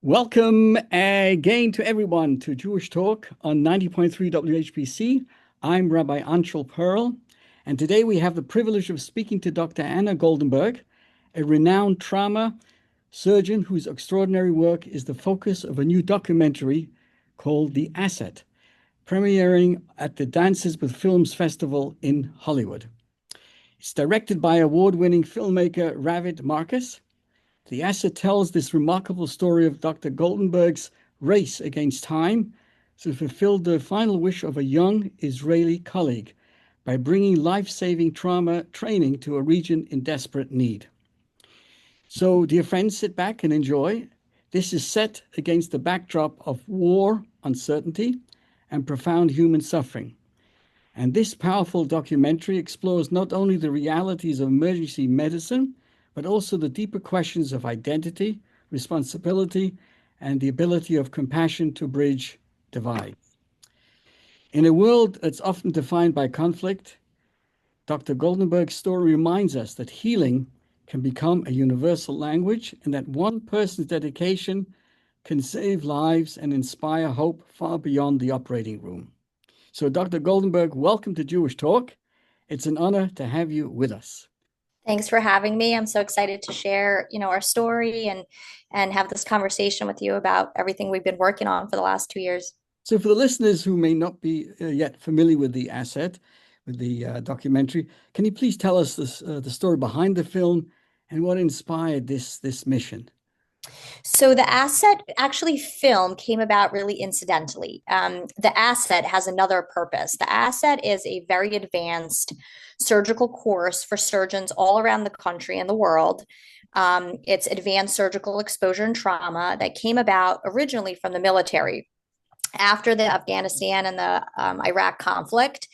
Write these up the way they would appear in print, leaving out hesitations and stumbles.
Welcome again to everyone to Jewish Talk on 90.3 WHBC. I'm Rabbi Perl, and today we have the privilege of speaking to Dr. Anna Goldenberg, a renowned trauma surgeon whose extraordinary work is the focus of a new documentary called The Asset, premiering at the Dances with Films Festival in Hollywood. It's directed by award-winning filmmaker Ravit Markus. The Asset tells this remarkable story of Dr. Goldenberg's race against time to fulfill the final wish of a young Israeli colleague by bringing life-saving trauma training to a region in desperate need. So, dear friends, sit back and enjoy. This is set against the backdrop of war, uncertainty, and profound human suffering. And this powerful documentary explores not only the realities of emergency medicine, but also the deeper questions of identity, responsibility, and the ability of compassion to bridge divides. In a world that's often defined by conflict, Dr. Goldenberg's story reminds us that healing can become a universal language and that one person's dedication can save lives and inspire hope far beyond the operating room. So, Dr. Goldenberg, welcome to Jewish Talk. It's an honor to have you with us. Thanks for having me. I'm so excited to share, our story and have this conversation with you about everything we've been working on for the last 2 years. So for the listeners who may not be yet familiar with The Asset, with the documentary, can you please tell us the story behind the film and what inspired this mission? So the Asset film came about really incidentally. The Asset has another purpose. The Asset is a very advanced surgical course for surgeons all around the country and the world. It's advanced surgical exposure and trauma that came about originally from the military. After the Afghanistan and the Iraq conflict,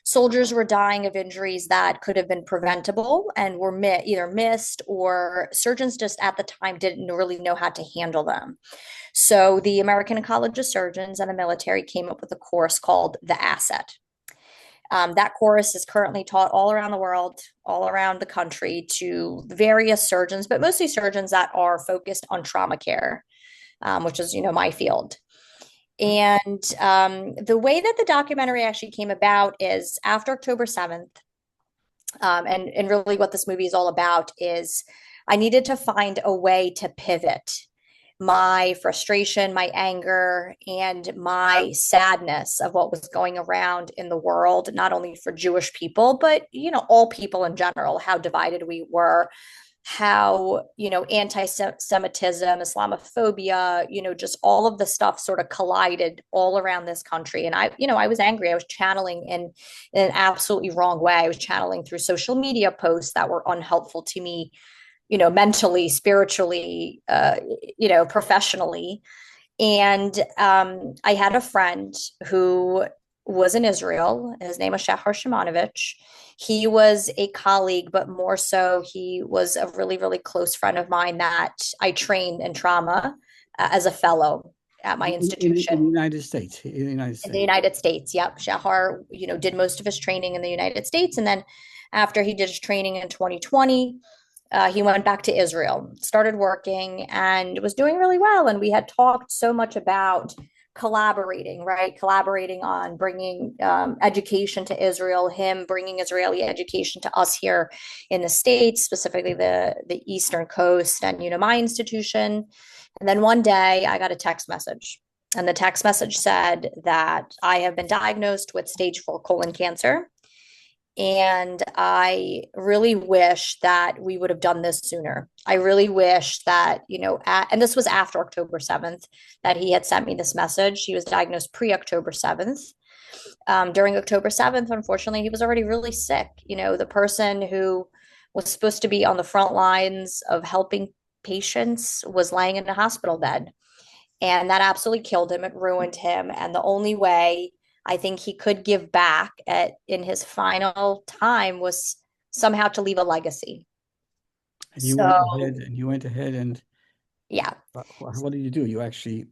soldiers were dying of injuries that could have been preventable and were either missed, or surgeons just at the time didn't really know how to handle them. So the American College of Surgeons and the military came up with a course called The Asset. That course is currently taught all around the world, all around the country, to various surgeons, but mostly surgeons that are focused on trauma care, which is, my field. And the way that the documentary actually came about is after October 7th. And really what this movie is all about is I needed to find a way to pivot my frustration, my anger, and my sadness of what was going around in the world, not only for Jewish people, but, all people in general, how divided we were, how, anti-Semitism, Islamophobia, just all of the stuff sort of collided all around this country. And I was angry. I was channeling in an absolutely wrong way. I was channeling through social media posts that were unhelpful to me, mentally, spiritually, professionally. And I had a friend who was in Israel. His name was Shahar Shimonovich. He was a colleague, but more so, he was a really, really close friend of mine that I trained in trauma as a fellow at my institution. In the United States. In the United States, yep. Shahar, did most of his training in the United States. And then after he did his training in 2020, he went back to Israel, started working, and was doing really well. And we had talked so much about collaborating on bringing education to Israel, him bringing Israeli education to us here in the States, specifically the Eastern Coast and, my institution. And then one day I got a text message, and the text message said that I have been diagnosed with stage 4 colon cancer. And I really wish that we would have done this sooner. I really wish that, and this was after October 7th that he had sent me this message. He was diagnosed pre-October 7th. During October 7th, unfortunately, he was already really sick. The person who was supposed to be on the front lines of helping patients was laying in a hospital bed. And that absolutely killed him. It ruined him. And the only way I think he could give back in his final time was somehow to leave a legacy. And you went ahead and yeah. What did you do? You actually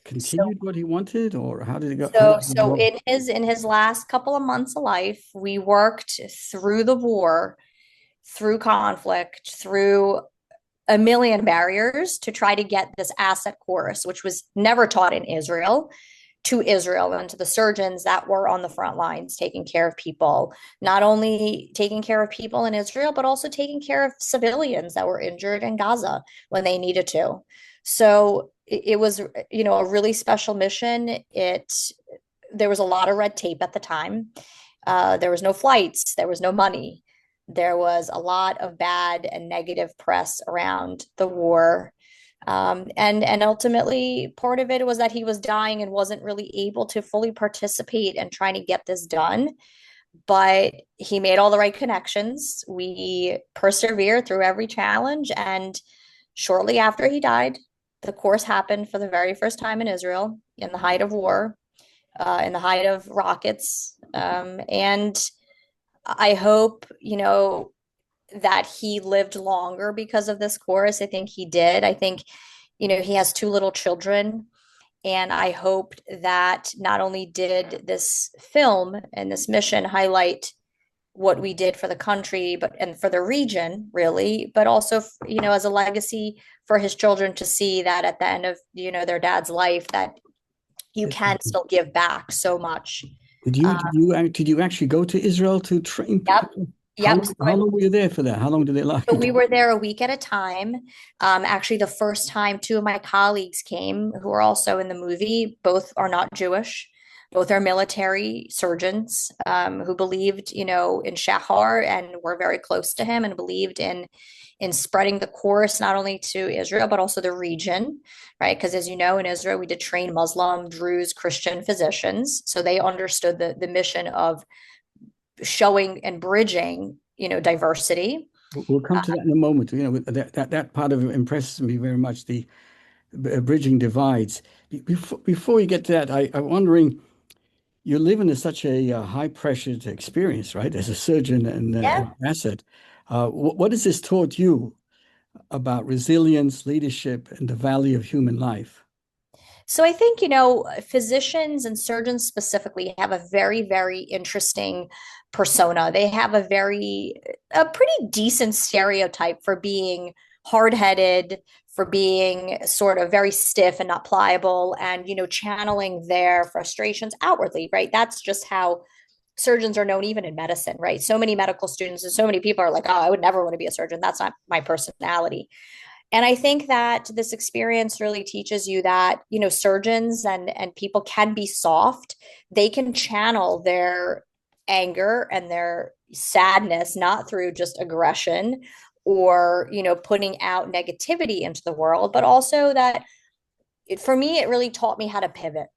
continued what he wanted, or how did it go? So in his last couple of months of life, we worked through the war, through conflict, through a million barriers to try to get this asset course, which was never taught in Israel, to Israel and to the surgeons that were on the front lines taking care of people, not only taking care of people in Israel, but also taking care of civilians that were injured in Gaza when they needed to. So it was, a really special mission. There was a lot of red tape at the time. There was no flights, there was no money. There was a lot of bad and negative press around the war. And ultimately, part of it was that he was dying and wasn't really able to fully participate in trying to get this done. But he made all the right connections. We persevered through every challenge. And shortly after he died, the course happened for the very first time in Israel in the height of war, in the height of rockets. And I hope, that he lived longer because of this course. I think he did. I think, he has two little children. And I hoped that not only did this film and this mission highlight what we did for the country, and for the region, really, but also, as a legacy for his children to see that at the end of, their dad's life, that you can still give back so much. Did you Uh, did you actually go to Israel to train yep. people? Yep. How long were you there for that? How long did it last? So we were there a week at a time. Actually, the first time two of my colleagues came, who are also in the movie, both are not Jewish. Both are military surgeons who believed, in Shahar and were very close to him and believed in spreading the course not only to Israel but also the region, right? Because as you know, in Israel we did train Muslim, Druze, Christian physicians, so they understood the mission of showing and bridging, diversity. We'll come to that in a moment. That part of it impresses me very much, the bridging divides. Before you get to that, I'm wondering, you live in such a high pressured experience, right? As a surgeon and Yeah. asset. What has this taught you about resilience, leadership, and the value of human life? So I think, physicians and surgeons specifically have a very, very interesting persona. They have a pretty decent stereotype for being hard-headed, for being sort of very stiff and not pliable, and, channeling their frustrations outwardly, right? That's just how surgeons are known, even in medicine, right? So many medical students and so many people are like, oh, I would never want to be a surgeon. That's not my personality. And I think that this experience really teaches you that, surgeons and people can be soft. They can channel their anger and their sadness, not through just aggression or, putting out negativity into the world, but also that for me, it really taught me how to pivot,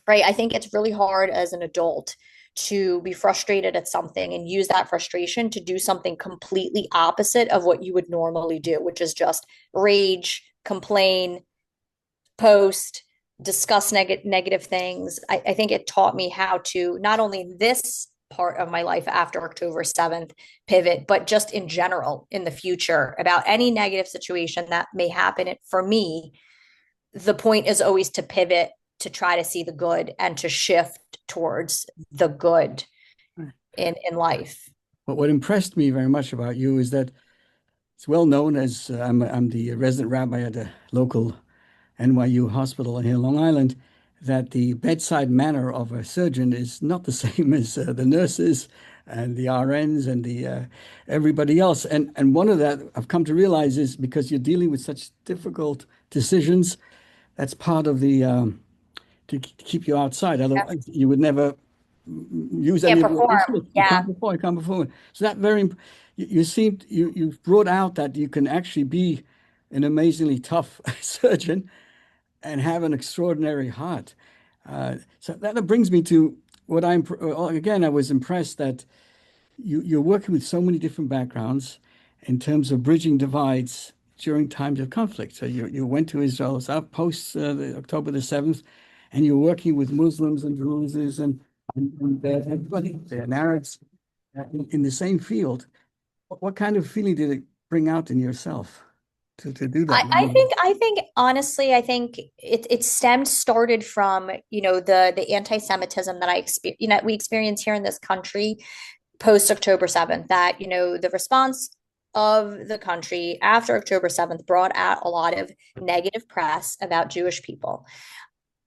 right? I think it's really hard as an adult to be frustrated at something and use that frustration to do something completely opposite of what you would normally do, which is just rage, complain, post, discuss negative things. I think it taught me how to, not only in this part of my life after October 7th, pivot, but just in general in the future about any negative situation that may happen. For me, the point is always to pivot, to try to see the good and to shift towards the good in life. But what impressed me very much about you is that it's well known, as I'm the resident rabbi at a local NYU hospital here in Long Island, that the bedside manner of a surgeon is not the same as the nurses and the RNs and the everybody else. And one of that I've come to realize is because you're dealing with such difficult decisions, that's part of the to keep you outside. Otherwise, you would never use Can't any of your perform. skills. You Yeah. can't perform. You can't perform. So that you've brought out that you can actually be an amazingly tough surgeon and have an extraordinary heart. So that brings me to what again, I was impressed that you're working with so many different backgrounds in terms of bridging divides during times of conflict. So you went to Israel post October the 7th, and you're working with Muslims and Druze and everybody, and Arabs in the same field. What kind of feeling did it bring out in yourself to do that? I think honestly, I think it started from, the anti-Semitism that we experience here in this country post October 7th, that, the response of the country after October 7th brought out a lot of negative press about Jewish people.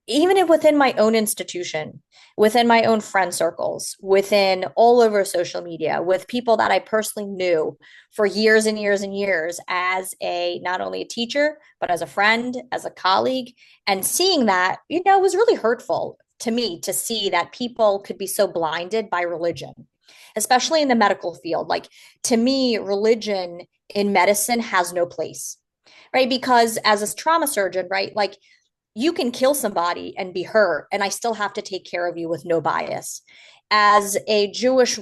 Even within my own institution, within my own friend circles, within all over social media, with people that I personally knew for years and years and years as a not only a teacher, but as a friend, as a colleague, and seeing that, was really hurtful to me to see that people could be so blinded by religion, especially in the medical field. Like, to me, religion in medicine has no place, right? Because as a trauma surgeon, right, like, you can kill somebody and be hurt, and I still have to take care of you with no bias. As a Jewish,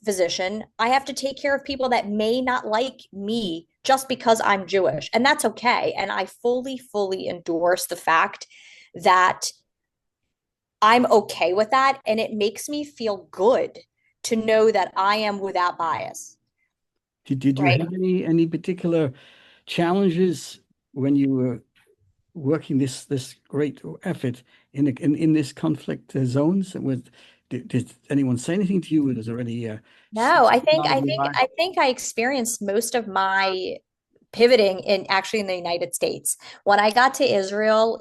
physician, I have to take care of people that may not like me just because I'm Jewish, and that's okay. And I fully, fully endorse the fact that I'm okay with that, and it makes me feel good to know that I am without bias, Did you right? have any particular challenges when you were working this great effort in this conflict zones? Did anyone say anything to you? Was there any No, I think out of I your think eye? I think I experienced most of my pivoting in the United States. When I got to Israel,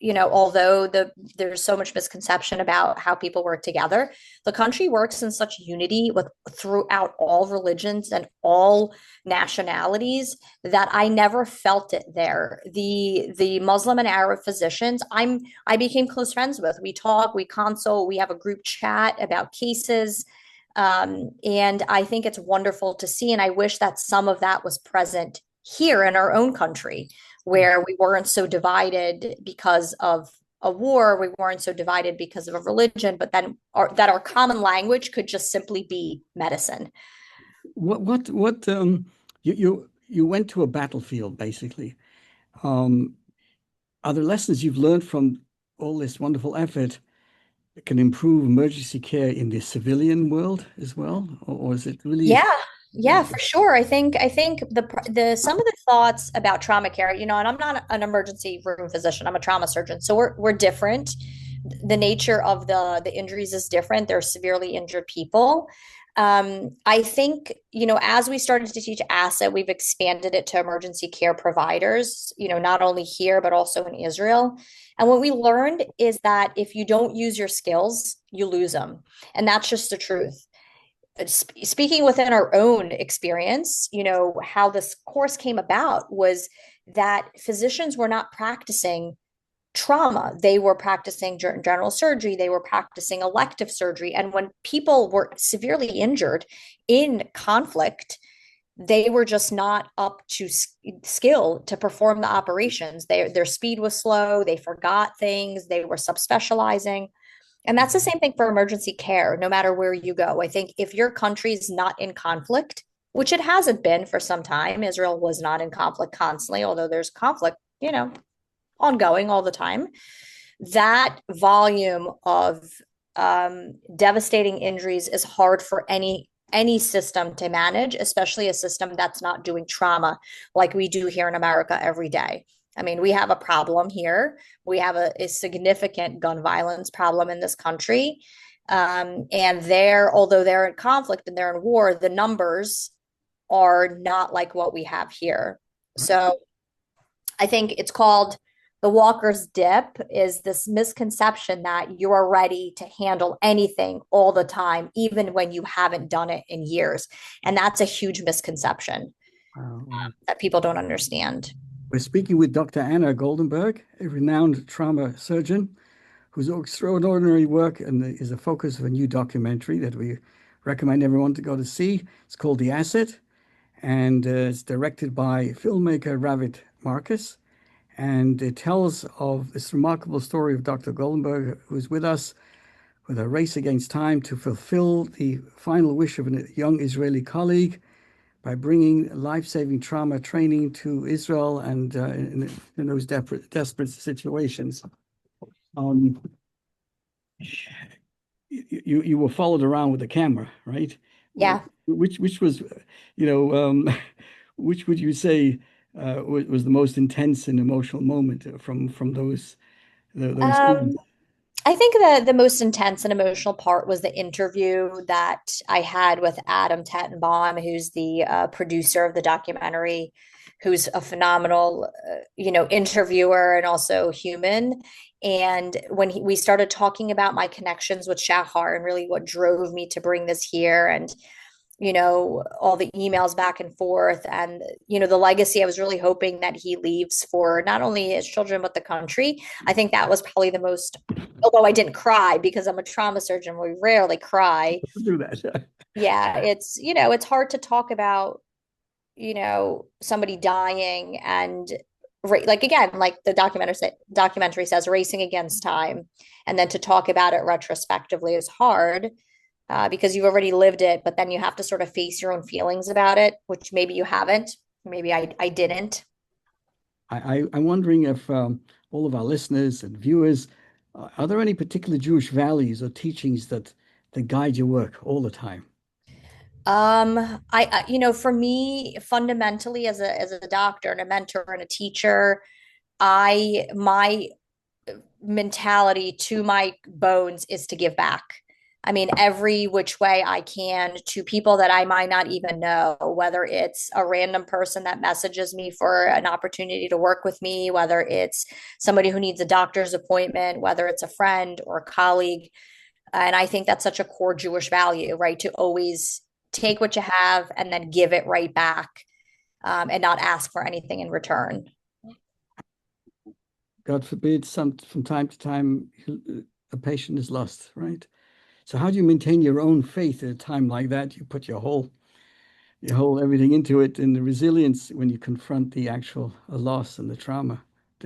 although there's so much misconception about how people work together, the country works in such unity with throughout all religions and all nationalities that I never felt it there. The Muslim and Arab physicians I became close friends with. We talk, we consult, we have a group chat about cases. And I think it's wonderful to see. And I wish that some of that was present here in our own country, where we weren't so divided because of a war, we weren't so divided because of a religion, but then that our common language could just simply be medicine. What you went to a battlefield basically. Um, are there lessons you've learned from all this wonderful effort that can improve emergency care in the civilian world as well? Or is it really, Yeah, yeah, for sure. I think the some of the thoughts about trauma care, and I'm not an emergency room physician. I'm a trauma surgeon. So we're different. The nature of the injuries is different. They're severely injured people. I think, as we started to teach asset, we've expanded it to emergency care providers, not only here, but also in Israel. And what we learned is that if you don't use your skills, you lose them. And that's just the truth. Speaking within our own experience, how this course came about was that physicians were not practicing trauma. They were practicing general surgery, they were practicing elective surgery. And when people were severely injured in conflict, they were just not up to skill to perform the operations. Their speed was slow, they forgot things, they were subspecializing. And that's the same thing for emergency care, no matter where you go. I think if your country's not in conflict, which it hasn't been for some time, Israel was not in conflict constantly, although there's conflict, ongoing all the time. That volume of devastating injuries is hard for any system to manage, especially a system that's not doing trauma like we do here in America every day. I mean, we have a problem here. We have a significant gun violence problem in this country. And although they're in conflict and they're in war, the numbers are not like what we have here. So I think it's called the walker's dip, is this misconception that you are ready to handle anything all the time, even when you haven't done it in years. And that's a huge misconception wow. that people don't understand. We're speaking with Dr. Anna Goldenberg, a renowned trauma surgeon whose extraordinary work and is the focus of a new documentary that we recommend everyone to go to see. It's called The Asset, and it's directed by filmmaker Ravit Markus. And it tells of this remarkable story of Dr. Goldenberg, who's with us with a race against time to fulfill the final wish of a young Israeli colleague by bringing life-saving trauma training to Israel and in those desperate situations. Um, you were followed around with a camera, right? Yeah. Which was, which would you say was the most intense and emotional moment from those Um, scenes? I think the most intense and emotional part was the interview that I had with Adam Tettenbaum, who's the producer of the documentary, who's a phenomenal, interviewer and also human. And when we started talking about my connections with Shahar and really what drove me to bring this here, and all the emails back and forth, and the legacy I was really hoping that he leaves for not only his children but the country. I think that was probably the most, although I didn't cry because I'm a trauma surgeon, we rarely cry. Do that. Yeah, it's hard to talk about somebody dying, and like, again, like the documentary says, racing against time, and then to talk about it retrospectively is hard, because you've already lived it, but then you have to sort of face your own feelings about it, which maybe you haven't. Maybe I didn't. I'm wondering if all of our listeners and viewers, are there any particular Jewish values or teachings that guide your work all the time? For me, fundamentally, as a doctor and a mentor and a teacher, my mentality to my bones is to give back. I mean, every which way I can to people that I might not even know, whether it's a random person that messages me for an opportunity to work with me, whether it's somebody who needs a doctor's appointment, whether it's a friend or a colleague. And I think that's such a core Jewish value, right? To always take what you have and then give it right back, and not ask for anything in return. God forbid, from time to time, a patient is lost, right? So how do you maintain your own faith at a time like that? You put your whole everything into it, and the resilience when you confront the actual loss and the trauma.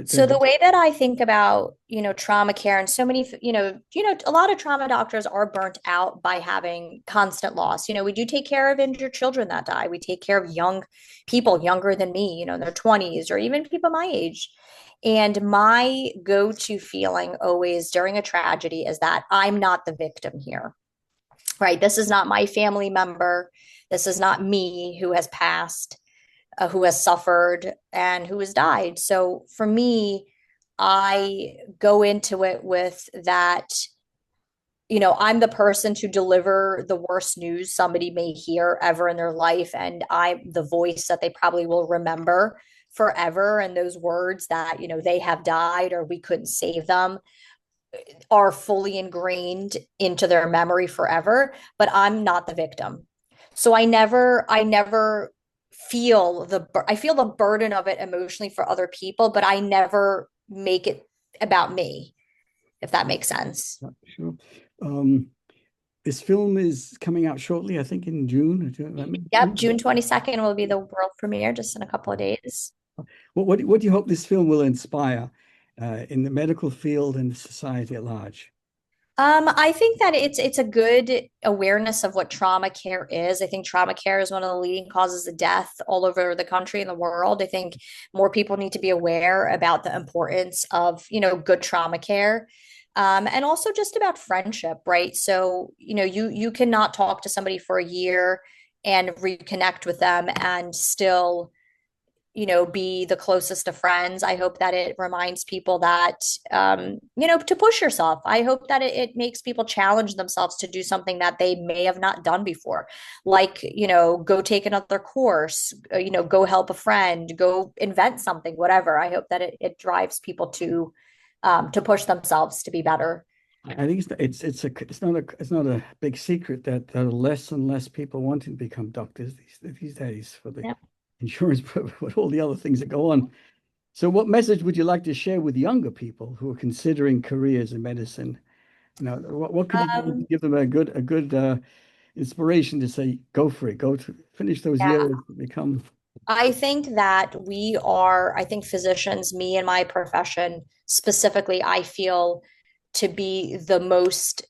So the way that I think about, trauma care, and so many, a lot of trauma doctors are burnt out by having constant loss. We do take care of injured children that die. We take care of young people younger than me, in their 20s, or even people my age. And my go-to feeling always during a tragedy is that I'm not the victim here, right? This is not my family member. This is not me who has passed, who has suffered and who has died. So for me, I go into it with that, I'm the person to deliver the worst news somebody may hear ever in their life. And I'm the voice that they probably will remember forever. And those words that, they have died or we couldn't save them are fully ingrained into their memory forever. But I'm not the victim. So I never I feel the burden of it emotionally for other people, but I never make it about me, if that makes sense. Sure. Um, this film is coming out shortly, I think in June. Yep, June 22nd will be the world premiere, just in a couple of days. What do you hope this film will inspire in the medical field and society at large? I think that it's a good awareness of what trauma care is. I think trauma care is one of the leading causes of death all over the country and the world. I think more people need to be aware about the importance of, good trauma care. And also just about friendship, right? So, you cannot talk to somebody for a year and reconnect with them and still, be the closest of friends. I hope that it reminds people that, to push yourself. I hope that it makes people challenge themselves to do something that they may have not done before, like, go take another course, go help a friend, go invent something, whatever. I hope that it drives people to push themselves to be better. I think it's not a big secret that there are less and less people wanting to become doctors these days for the Yeah. insurance, but all the other things that go on. So, what message would you like to share with younger people who are considering careers in medicine? What could you do to Um, give them a good inspiration to say, go for it, go to finish those yeah. years, become. I think that I think physicians, me and my profession specifically, I feel to be the most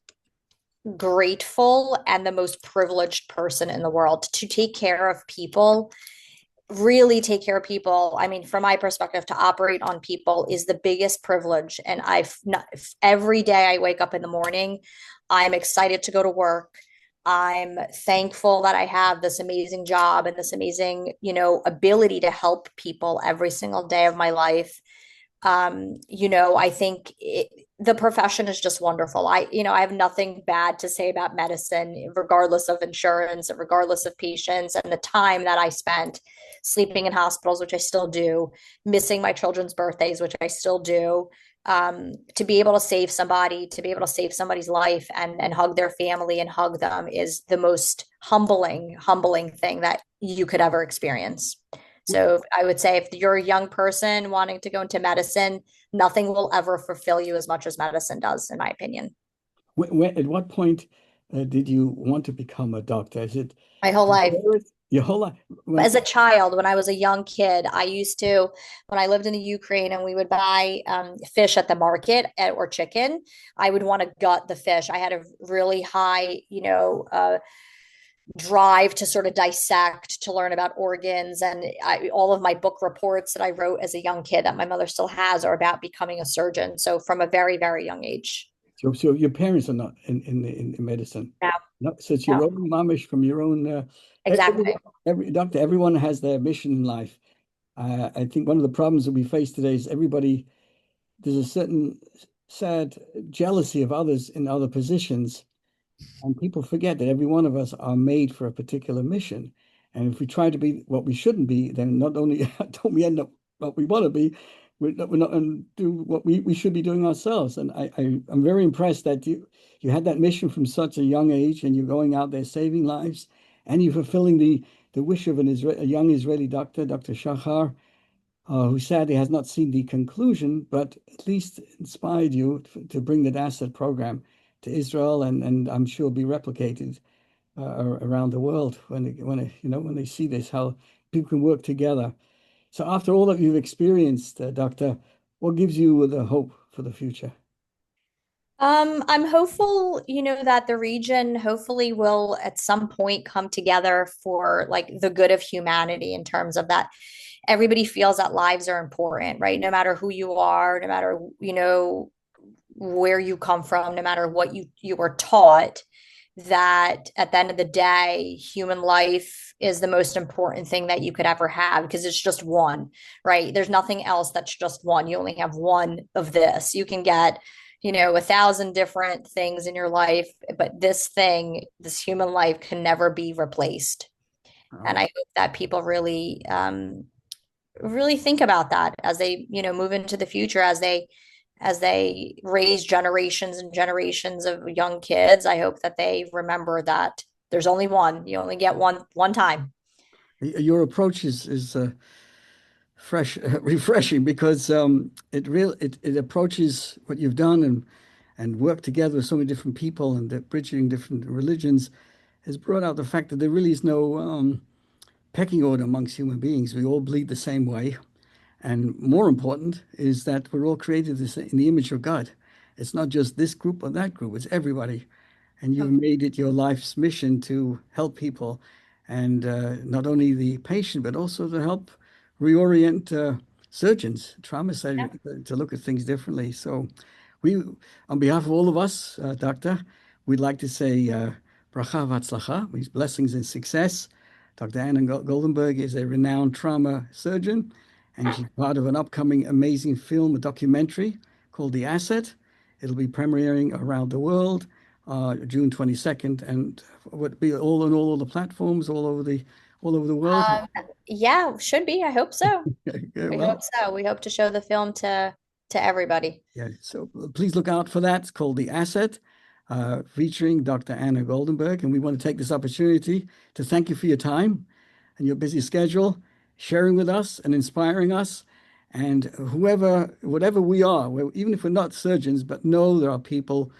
grateful and the most privileged person in the world to take care of people, really take care of people. I mean, from my perspective, to operate on people is the biggest privilege. And I've not, every day I wake up in the morning, I'm excited to go to work. I'm thankful that I have this amazing job and this amazing, ability to help people every single day of my life. I think the profession is just wonderful. I have nothing bad to say about medicine, regardless of insurance, regardless of patients, and the time that I spent sleeping in hospitals, which I still do, missing my children's birthdays, which I still do. To be able to save somebody, to be able to save somebody's life and hug their family and hug them is the most humbling thing that you could ever experience. So I would say if you're a young person wanting to go into medicine, nothing will ever fulfill you as much as medicine does, in my opinion. At what point did you want to become a doctor? Is it My whole life. your whole life? As a child, when I was a young kid, I used to, when I lived in the Ukraine and we would buy fish at the market or chicken, I would want to gut the fish. I had a really high, drive to sort of dissect, to learn about organs. And all of my book reports that I wrote as a young kid that my mother still has are about becoming a surgeon. So from a very, very young age. So your parents are not in medicine. No, No, so it's your no, own mamish from your own. exactly. Every doctor, everyone has their mission in life. I think one of the problems that we face today is there's a certain sad jealousy of others in other positions. And people forget that every one of us are made for a particular mission. And if we try to be what we shouldn't be, then not only don't we end up what we want to be, we're not and do what we should be doing ourselves. And I'm very impressed that you had that mission from such a young age and you're going out there saving lives and you're fulfilling the wish of a young Israeli doctor, Dr. Shachar, who sadly has not seen the conclusion, but at least inspired you to bring that asset program to Israel, and I'm sure be replicated around the world when they see this, how people can work together. So after all that you've experienced, Doctor, what gives you the hope for the future? I'm hopeful, that the region hopefully will at some point come together for like the good of humanity in terms of that everybody feels that lives are important, right? No matter who you are, no matter, where you come from, no matter what you were taught, that at the end of the day, human life is the most important thing that you could ever have because it's just one, right? There's nothing else that's just one. You only have one of this. You can get, 1,000 different things in your life, but this human life can never be replaced. And I hope that people really think about that as they, move into the future, as they raise generations and generations of young kids. I hope that they remember that there's only one. You only get one time. Your approach is fresh, refreshing because it approaches what you've done and work together with so many different people and bridging different religions has brought out the fact that there really is no pecking order amongst human beings. We all bleed the same way. And more important is that we're all created in the image of God. It's not just this group or that group, it's everybody. And you've made it your life's mission to help people and not only the patient, but also to help reorient surgeons, trauma Yeah. surgeons, to look at things differently. So we, on behalf of all of us, Doctor, we'd like to say bracha v'atzlacha, means blessings and success. Dr. Anna Goldenberg is a renowned trauma surgeon, and she's part of an upcoming amazing film, a documentary called The Asset. It'll be premiering around the world June 22nd, and would be all on all of the platforms all over the world. Um, yeah, should be. I hope so. Yeah, We well, hope so. We hope to show the film to everybody. yeah. So please look out for that. It's called The Asset, featuring Dr. Anna Goldenberg, and we want to take this opportunity to thank you for your time and your busy schedule, sharing with us and inspiring us. And whatever we are, even if we're not surgeons, but know there are people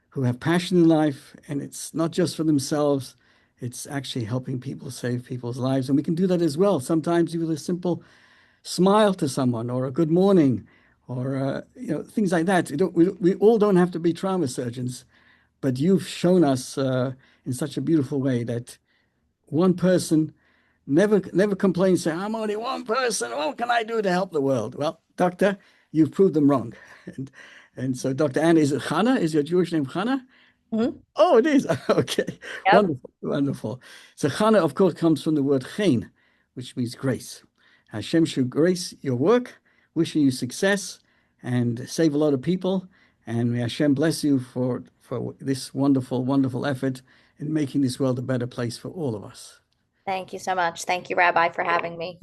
who have passion in life, and it's not just for themselves, it's actually helping people save people's lives. And we can do that as well. Sometimes with a simple smile to someone or a good morning or things like that. We all don't have to be trauma surgeons, but you've shown us in such a beautiful way that one person never complains, say, I'm only one person. What can I do to help the world? Well, doctor, you've proved them wrong. And so, Dr. Anna, is it Hannah? Is your Jewish name Hannah? Mhm. Oh, it is. Okay. Yep. Wonderful. Wonderful. So Chana, of course, comes from the word chen, which means grace. Hashem should grace your work, wishing you success and save a lot of people. And may Hashem bless you for this wonderful, wonderful effort in making this world a better place for all of us. Thank you so much. Thank you, Rabbi, for having me.